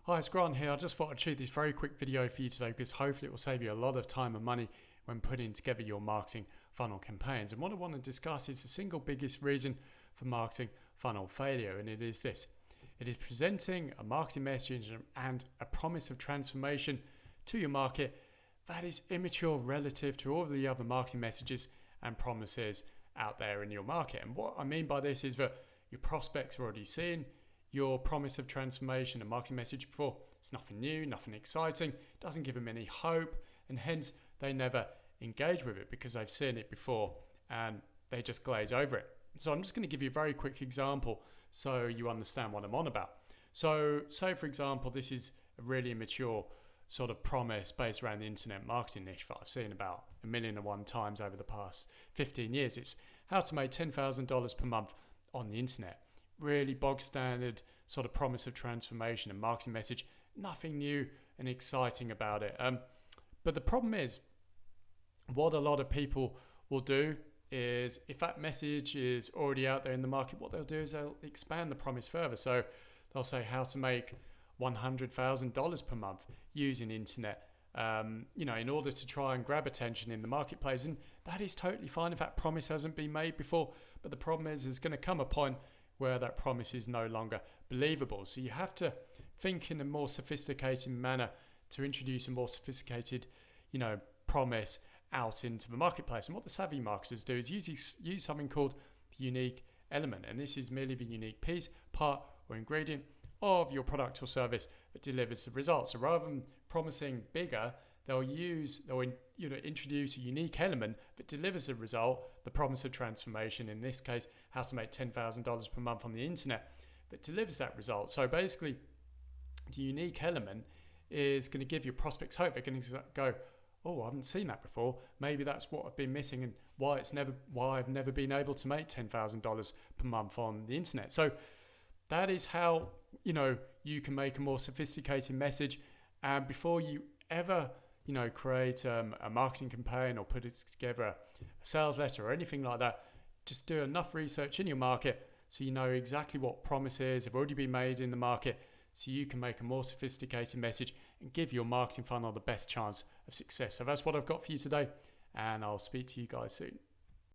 Hi, it's Grant here. I just thought I'd shoot this very quick video for you today because hopefully it will save you a lot of time and money when putting together your marketing funnel campaigns. And what I want to discuss is the single biggest reason for marketing funnel failure, and it is this. It is presenting a marketing message and a promise of transformation to your market that is immature relative to all of the other marketing messages and promises out there in your market. And what I mean by this is that your prospects have already seen your promise of transformation and marketing message before. It's nothing new, nothing exciting, doesn't give them any hope, and hence they never engage with it because they've seen it before and they just glaze over it. So I'm just going to give you a very quick example so you understand what I'm on about. So say for example, this is a really immature sort of promise based around the internet marketing niche that I've seen about 1,000,001 times over the past 15 years. It's how to make $10,000 per month on the internet. Really bog standard sort of promise of transformation and marketing message. Nothing new and exciting about it. But the problem is, what a lot of people will do is, if that message is already out there in the market, what they'll do is they'll expand the promise further. So they'll say how to make $100,000 per month using internet, in order to try and grab attention in the marketplace. And that is totally fine if that promise hasn't been made before. But the problem is, there's going to come a point where that promise is no longer believable. So you have to think in a more sophisticated manner to introduce a more sophisticated, promise out into the marketplace. And what the savvy marketers do is use something called the unique element. And this is merely the unique piece, part, or ingredient of your product or service that delivers the results. So rather than promising bigger, they'll introduce a unique element that delivers the result, the promise of transformation, in this case, how to make $10,000 per month on the internet, that delivers that result. So basically, the unique element is going to give your prospects hope. They're going to go, oh, I haven't seen that before. Maybe that's what I've been missing and why I've never been able to make $10,000 per month on the internet. So that is how, you can make a more sophisticated message. And before you ever create a marketing campaign or put it together a sales letter or anything like that, just do enough research in your market so you know exactly what promises have already been made in the market, so you can make a more sophisticated message and give your marketing funnel the best chance of success. So that's what I've got for you today, and I'll speak to you guys soon.